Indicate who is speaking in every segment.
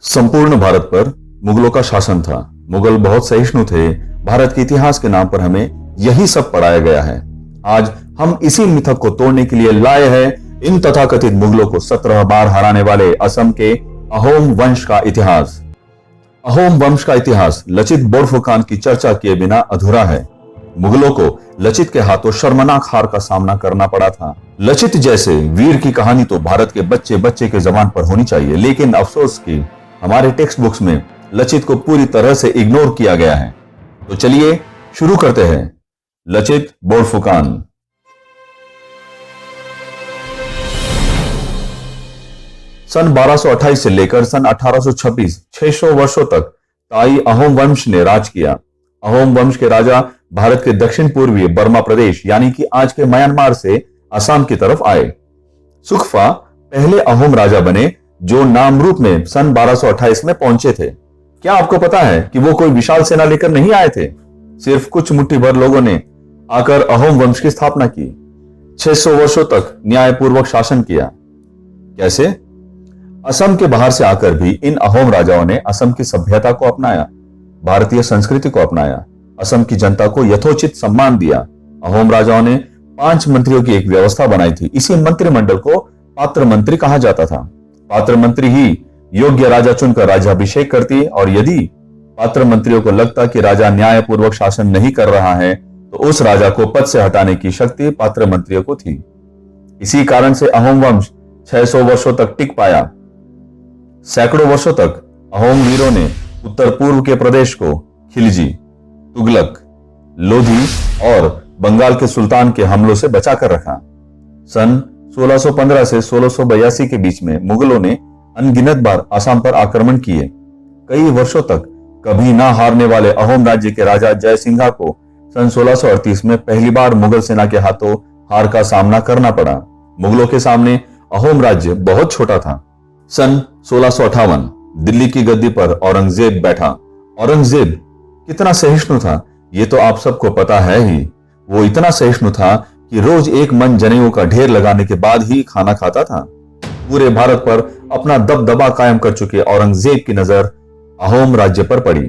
Speaker 1: संपूर्ण भारत पर मुगलों का शासन था। मुगल बहुत सहिष्णु थे। भारत के इतिहास के नाम पर हमें यही सब पढ़ाया गया है। आज हम इसी मिथक को तोड़ने के लिए लाए हैं इन तथाकथित मुगलों को 17 बार हराने वाले असम के अहोम वंश का इतिहास। अहोम वंश का इतिहास लचित बोरफुकान की चर्चा किए बिना अधूरा है। मुगलों को लचित के हाथों शर्मनाक हार का सामना करना पड़ा था। लचित जैसे वीर की कहानी तो भारत के बच्चे बच्चे के जबान पर होनी चाहिए, लेकिन अफसोस कि हमारे टेक्स्ट बुक्स में लचित को पूरी तरह से इग्नोर किया गया है। तो चलिए शुरू करते हैं। लचित बोरफुकान। सन 1228 से लेकर सन 1826 600 वर्षों तक ताई अहोम वंश ने राज किया। अहोम वंश के राजा भारत के दक्षिण पूर्वी बर्मा प्रदेश यानी कि आज के म्यांमार से असम की तरफ आए। सुखफा पहले अहोम राजा बने जो नामरूप में सन 1228 में पहुंचे थे। क्या आपको पता है कि वो कोई विशाल सेना लेकर नहीं आए थे? सिर्फ कुछ मुट्ठी भर लोगों ने आकर अहोम वंश की स्थापना की। 600 वर्षों तक न्यायपूर्वक शासन किया। कैसे? असम के बाहर से आकर भी इन अहोम राजाओं ने असम की सभ्यता को अपनाया, भारतीय संस्कृति को अपनाया, असम की जनता को यथोचित सम्मान दिया। अहोम राजाओं ने 5 मंत्रियों की एक व्यवस्था बनाई थी। इसी मंत्रिमंडल को पात्र मंत्री कहा जाता था। पात्र मंत्री ही योग्य राजा चुनकर राज्याभिषेक करती और यदि पात्र मंत्रियों को लगता कि राजा न्यायपूर्वक शासन नहीं कर रहा है तो उस राजा को पद से हटाने की शक्ति पात्र मंत्रियों को थी। इसी कारण से अहोम वंश 600 वर्षों तक टिक पाया। सैकड़ों वर्षों तक अहोम वीरों ने उत्तर पूर्व के प्रदेश को खिलजी, तुगलक, लोधी और बंगाल के सुल्तान के हमलों से बचाकर रखा। सन 1615 से 1682 के बीच में मुगलों ने अनगिनत बार असम पर आक्रमण किए। कई वर्षों तक कभी ना हारने वाले अहोम राज्य के राजा जय सिंघा को सन 1638 में पहली बार मुगल सेना के हाथों हार का सामना करना पड़ा। मुगलों के सामने अहोम राज्य बहुत छोटा था। सन 1658 दिल्ली की गद्दी पर औरंगजेब बैठा। औरंगजेब कितना सहिष्णु था ये तो आप सबको पता है ही। वो इतना सहिष्णु था कि रोज एक मन जनेऊ का ढेर लगाने के बाद ही खाना खाता था। पूरे भारत पर अपना दबदबा कायम कर चुके औरंगजेब की नजर अहोम राज्य पर पड़ी।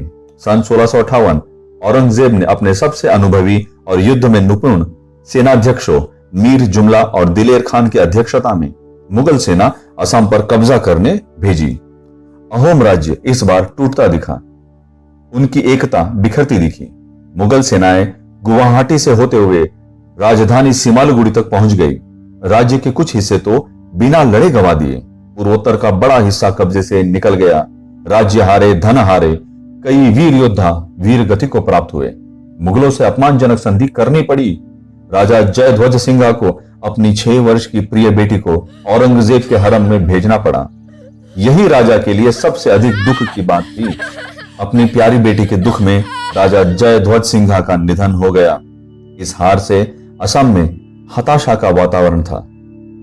Speaker 1: सन 1658 औरंगजेब ने अपने सबसे अनुभवी और युद्ध में निपुण सेनाध्यक्षों मीर जुमला और दिलेर खान की अध्यक्षता में मुगल सेना असम पर कब्जा करने भेजी। अहोम राज्य इस बार टूटता दिखा। उनकी एकता बिखरती दिखी। मुगल सेनाएं गुवाहाटी से होते हुए राजधानी सिमालगुड़ी तक पहुंच गई। राज्य के कुछ हिस्से तो बिना लड़े गंवा दिए। पूर्वोत्तर का बड़ा हिस्सा कब्जे से निकल गया। राज्य हारे, धन हारे। कई वीर योद्धा वीर गति को प्राप्त हुए। मुगलों से अपमानजनक संधि करनी पड़ी। राजा जयध्वज सिंघा को अपनी 6 वर्ष की प्रिय बेटी को औरंगजेब के हरम में भेजना पड़ा। यही राजा के लिए सबसे अधिक दुख की बात थी। अपनी प्यारी बेटी के दुख में राजा जयध्वज सिंघा का निधन हो गया। इस हार से असम में हताशा का वातावरण था।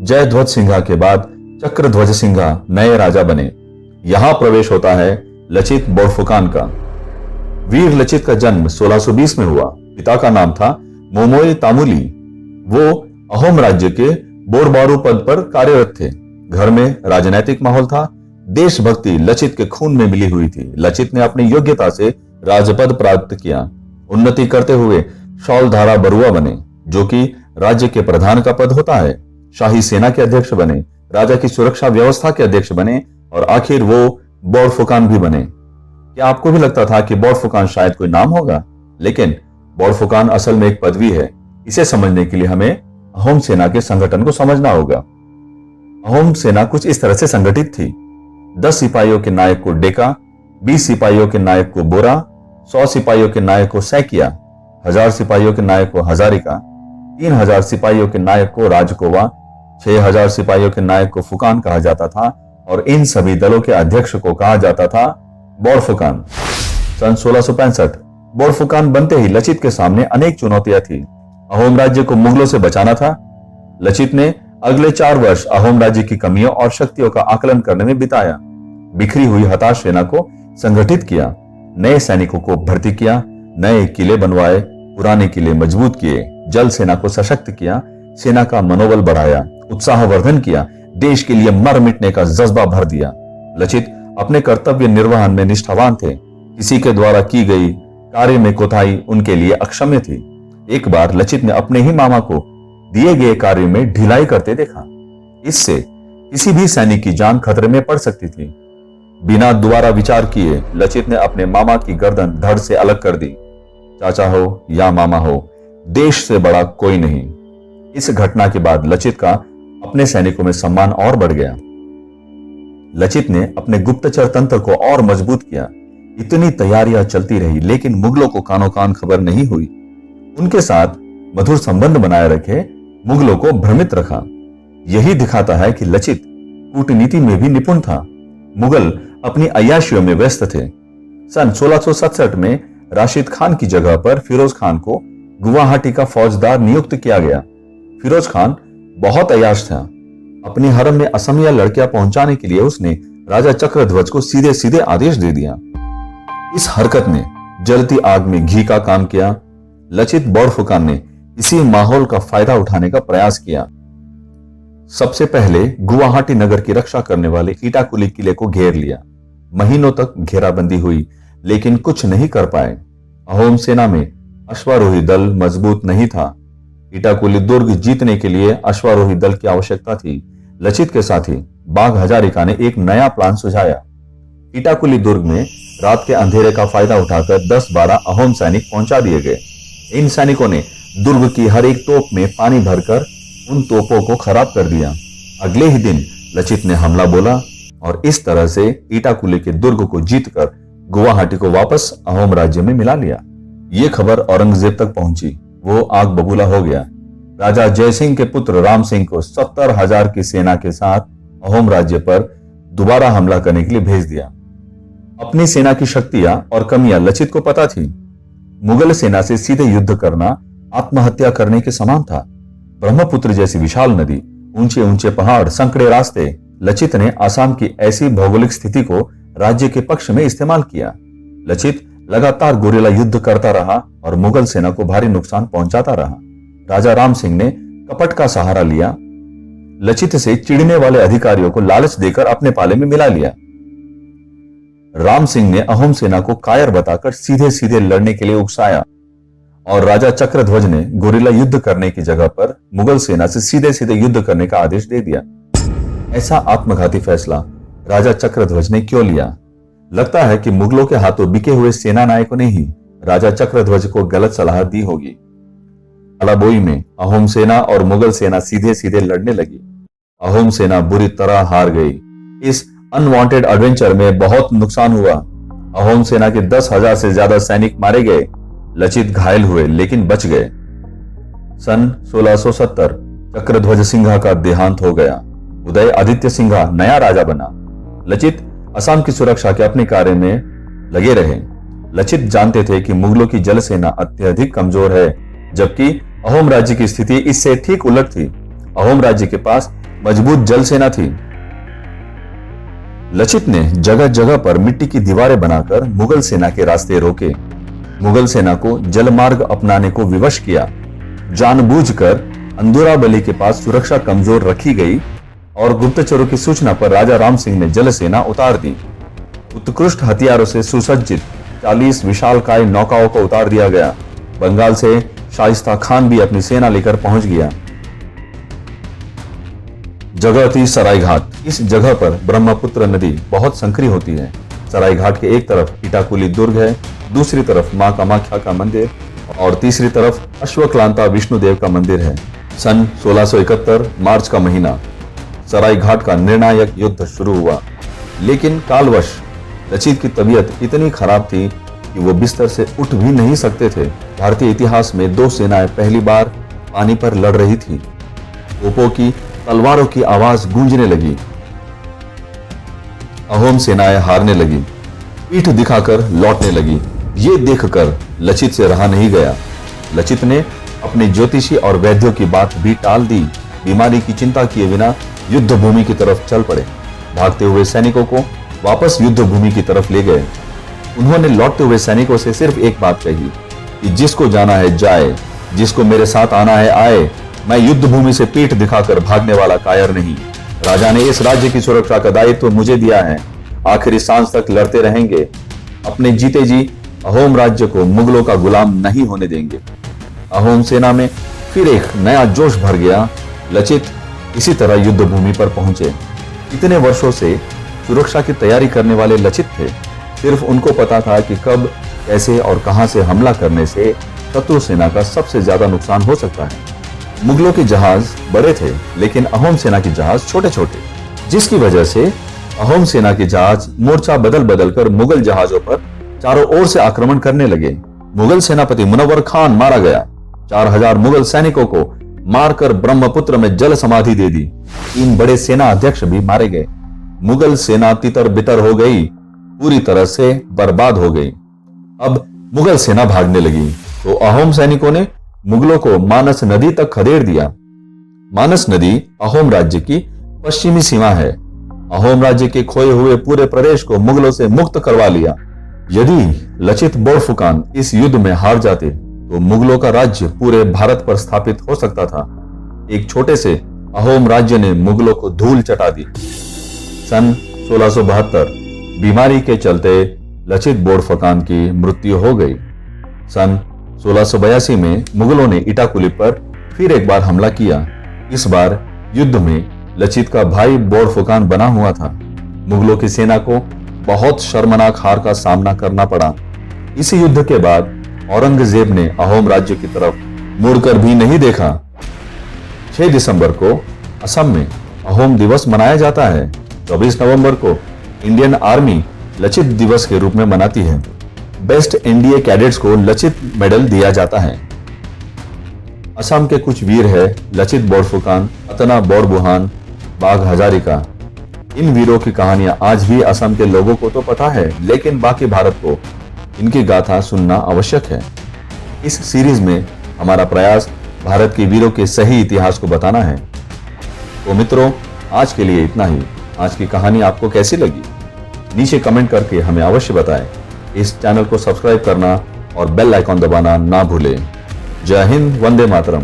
Speaker 1: जयध्वज सिंघा के बाद चक्रध्वज सिंघा नए राजा बने। यहां प्रवेश होता है लचित बोरफुकान का। वीर लचित का जन्म 1620 में हुआ। पिता का नाम था मोमोई तामुली। वो अहोम राज्य के बोरबारू पद पर कार्यरत थे। घर में राजनैतिक माहौल था। देशभक्ति लचित के खून में मिली हुई थी। लचित ने अपनी योग्यता से राजपद प्राप्त किया। उन्नति करते हुए शौलधारा बरुआ बने जो कि राज्य के प्रधान का पद होता है। शाही सेना के अध्यक्ष बने। राजा की सुरक्षा व्यवस्था के अध्यक्ष बने और आखिर वो बोरफुकान भी बने। क्या आपको भी लगता था कि बोरफुकान शायद कोई नाम होगा? लेकिन बोरफुकान असल में एक पदवी है। इसे समझने के लिए हमें अहोम सेना के संगठन को समझना होगा। अहोम सेना कुछ इस तरह से संगठित थी। 10 सिपाहियों के नायक को डेका, 20 सिपाहियों के नायक को बोरा, 100 सिपाहियों के नायक को सैकिया, 1000 सिपाहियों के नायक को हजारिका, 3000 सिपाहियों के नायक को राजकोवा, 6000 सिपाहियों के नायक को फुकान कहा जाता था और इन सभी दलों के अध्यक्ष को कहा जाता था बोरफुकान। सन 1665 बोरफुकान बनते ही लचित के सामने अनेक चुनौतियां थी। अहोम राज्य को मुगलों से बचाना था। लचित ने अगले 4 वर्ष अहोम राज्य की कमियों और शक्तियों का आकलन करने में बिताया। बिखरी हुई हताश सेना को संगठित किया, नए सैनिकों को भर्ती किया, नए किले बनवाए, पुराने किले मजबूत किए, जल सेना को सशक्त किया, सेना का मनोबल बढ़ाया, उत्साहवर्धन किया, देश के लिए मर मिटने का जज्बा भर दिया। लचित अपने कर्तव्य निर्वहन में निष्ठावान थे। किसी के द्वारा की गई कार्य में कोताही उनके लिए अक्षम्य थी। एक बार लचित ने अपने ही मामा को दिए गए कार्य में ढिलाई करते देखा। इससे किसी भी सैनिक की जान खतरे में पड़ सकती थी। बिना दोबारा विचार किए लचित ने अपने मामा की गर्दन धड़ से अलग कर दी। चाचा हो या मामा हो, देश से बड़ा कोई नहीं। इस घटना के बाद लचित का अपने सैनिकों में सम्मान और बढ़ गया। लचित ने अपने गुप्तचर तंत्र को और मजबूत किया। इतनी तैयारियां चलती रही, लेकिन मुगलों को कानो कान खबर नहीं हुई। उनके साथ मधुर संबंध बनाए रखे, मुगलों को भ्रमित रखा। यही दिखाता है कि लचित कूटनीति में भी निपुण था। मुगल अपनी अय्याशियों में व्यस्त थे। सन 1667 में राशिद खान की जगह पर फिरोज खान को गुवाहाटी का फौजदार नियुक्त किया गया। फिरोज खान बहुत अय्याश था। अपने हरम में असमिया लड़कियां पहुंचाने के लिए उसने राजा चक्रध्वज को सीधे सीधे आदेश दे दिया। इस हरकत ने जलती आग में घी का काम किया। लचित बोड़फुकान ने इसी माहौल का फायदा उठाने का प्रयास किया। सबसे पहले गुवाहाटी नगर की रक्षा करने वाले ईटाकुली किले को घेर लिया। महीनों तक घेराबंदी हुई, लेकिन कुछ नहीं कर पाए। अहोम सेना में अश्वारोही दल मजबूत नहीं था। ईटाकुली दुर्ग जीतने के लिए अश्वारोही दल की आवश्यकता थी। लचित के साथी बाघ हजारिका ने एक नया प्लान सुझाया। ईटाकुली दुर्ग में रात के अंधेरे का फायदा उठाकर 10-12 अहोम सैनिक पहुंचा दिए गए। इन सैनिकों ने दुर्ग की हर एक तोप में पानी भरकर उन तोपों को खराब कर दिया। अगले ही दिन लचित ने हमला बोला और इस तरह से ईटाकुली के दुर्ग को जीतकर गुवाहाटी को वापस अहोम राज्य में मिला लिया। ये खबर औरंगजेब तक पहुंची। वो आग बबूला हो गया। राजा जयसिंह के पुत्र राम सिंह को 70,000 की सेना के साथ अहोम राज्य पर दोबारा हमला करने के लिए भेज दिया। अपनी सेना की शक्तियां और कमियां लचित को पता थी। मुगल सेना से सीधे युद्ध करना आत्महत्या करने के समान था। ब्रह्मपुत्र जैसी विशाल नदी, ऊंचे ऊंचे पहाड़, संकड़े रास्ते। लचित ने आसाम की ऐसी भौगोलिक स्थिति को राज्य के पक्ष में इस्तेमाल किया। लचित लगातार गोरिल्ला युद्ध करता रहा और मुगल सेना को भारी नुकसान पहुंचाता रहा। राजा राम सिंह ने कपट का सहारा लिया। लचित से चिढ़ने वाले अधिकारियों को लालच देकर अपने पाले में मिला लिया। राम सिंह ने अहोम सेना को कायर बताकर सीधे सीधे लड़ने के लिए उकसाया और राजा चक्रध्वज ने गोरिल्ला युद्ध करने की जगह पर मुगल सेना से सीधे सीधे युद्ध करने का आदेश दे दिया। ऐसा आत्मघाती फैसला राजा चक्रध्वज ने क्यों लिया? लगता है कि मुगलों के हाथों बिके हुए सेना नायकों ने ही राजा चक्रध्वज को गलत सलाह दी होगी। अलाबोई में अहोम सेना और मुगल सेना सीधे सीधे लड़ने लगी। अहोम सेना बुरी तरह हार गई। इस अनवांटेड एडवेंचर में बहुत नुकसान हुआ। अहोम सेना के 10,000 से ज्यादा सैनिक मारे गए। लचित घायल हुए लेकिन बच गए। सन 1670 चक्रध्वज सिंघा का देहांत हो गया। उदय आदित्य सिंघा नया राजा बना। लचित असम की सुरक्षा के अपने कार्य में लगे रहे। लचित जानते थे कि मुगलों की जल सेना अत्यधिक कमजोर है, जबकि अहोम राज्य की स्थिति इससे ठीक उलट थी। अहोम राज्य के पास मजबूत जल सेना थी। लचित ने जगह जगह पर मिट्टी की दीवारें बनाकर मुगल सेना के रास्ते रोके। मुगल सेना को जलमार्ग अपनाने को विवश किया। जानबूझकर अंदुराबली के पास सुरक्षा कमजोर रखी गई और गुप्तचरों की सूचना पर राजा राम सिंह ने जल सेना उतार दी। उत्कृष्ट हथियारों से सुसज्जित 40 विशालकाय नौकाओं को उतार दिया गया। बंगाल से शाइस्ता खान भी अपनी सेना लेकर पहुंच गया। जगह थी सरायघाट। इस जगह पर ब्रह्मपुत्र नदी बहुत संकरी होती है। सरायघाट के एक तरफ ईटाकुली दुर्ग है, दूसरी तरफ मां कामाख्या का मंदिर और तीसरी तरफ अश्वक्लांता विष्णुदेव का मंदिर है। सन 1671 मार्च का महीना, सरायघाट का निर्णायक युद्ध शुरू हुआ। लेकिन कालवश लचित की तबीयत इतनी खराब थी कि वो बिस्तर से उठ भी नहीं सकते थे। भारतीय इतिहास में 2 सेनाएं पहली बार पानी पर लड़ रही थी। तोपों की, तलवारों की आवाज गूंजने लगी। अहोम सेनाएं हारने लगी, पीठ दिखाकर लौटने लगी। ये देखकर लचित से रहा नहीं गया। लचित ने अपने ज्योतिषी और वैद्यों की बात भी टाल दी। बीमारी की चिंता किए बिना युद्ध भूमि की तरफ चल पड़े। भागते हुए सैनिकों को वापस युद्ध भूमि की तरफ ले गए। उन्होंने लौटते हुए सैनिकों से सिर्फ एक बात कही कि जिसको जाना है जाए, जिसको मेरे साथ आना है आए। मैं युद्ध भूमि से पीठ दिखाकर भागने वाला कायर नहीं। राजा ने इस राज्य की सुरक्षा का दायित्व मुझे दिया है। आखिरी सांस तक लड़ते रहेंगे। अपने जीते जी अहोम राज्य को मुगलों का गुलाम नहीं होने देंगे। अहोम सेना में फिर एक नया जोश भर गया। लचित इसी तरह युद्ध भूमि पर पहुंचे। इतने वर्षों से सुरक्षा की तैयारी करने वाले लचित थे। सिर्फ उनको पता था कि कब, कैसे और कहां से हमला करने से शत्रु सेना का सबसे ज्यादा नुकसान हो सकता है। मुगलों के जहाज बड़े थे, लेकिन अहोम सेना के जहाज छोटे छोटे, जिसकी वजह से अहोम सेना के जहाज मोर्चा बदल बदल कर मुगल जहाजों पर चारों ओर से आक्रमण करने लगे। मुगल सेनापति मुनव्वर खान मारा गया। 4000 मुगल सैनिकों को मारकर ब्रह्मपुत्र में जल समाधि दे दी। 3 बड़े सेना अध्यक्ष भी मारे गए। मुगल सेना तितर बितर हो गई, पूरी तरह से बर्बाद हो गई। अब मुगल सेना भागने लगी तो अहोम सैनिकों ने मुगलों को मानस नदी तक खदेड़ दिया। मानस नदी अहोम राज्य की पश्चिमी सीमा है। अहोम राज्य के खोए हुए पूरे प्रदेश को मुगलों से मुक्त करवा लिया। यदि लचित बोरफुकान इस युद्ध में हार जाते तो मुगलों का राज्य पूरे भारत पर स्थापित हो सकता था। एक छोटे से अहोम राज्य ने मुगलों को धूल चटा दी। सन 1672 बीमारी के चलते लचित बोरफुकान की मृत्यु हो गई। सन 1682 में मुगलों ने इटाकुली पर फिर एक बार हमला किया। इस बार युद्ध में लचित का भाई बोरफुकान बना हुआ था। मुगलों की सेना को बहुत शर्मनाक हार का सामना करना पड़ा। इस युद्ध के बाद औरंगजेब ने अहोम राज्य की तरफ मुड़कर भी नहीं देखा। 6 दिसंबर को असम में अहोम दिवस मनाया जाता है। 24 नवंबर को इंडियन आर्मी लचित दिवस के रूप में मनाती है। बेस्ट एनडीए कैडेट्स को लचित मेडल दिया जाता है। असम के कुछ वीर है लचित बोरफुकान, अतना बोरबुहान, बाघ हजारिका। इन वीरों की कहानियां आज भी असम के लोगों को तो पता है, लेकिन बाकी भारत को इनकी गाथा सुनना आवश्यक है। इस सीरीज में हमारा प्रयास भारत के वीरों के सही इतिहास को बताना है। तो मित्रों, आज के लिए इतना ही। आज की कहानी आपको कैसी लगी? नीचे कमेंट करके हमें अवश्य बताएं। इस चैनल को सब्सक्राइब करना और बेल आइकॉन दबाना ना भूलें। जय हिंद, वंदे मातरम।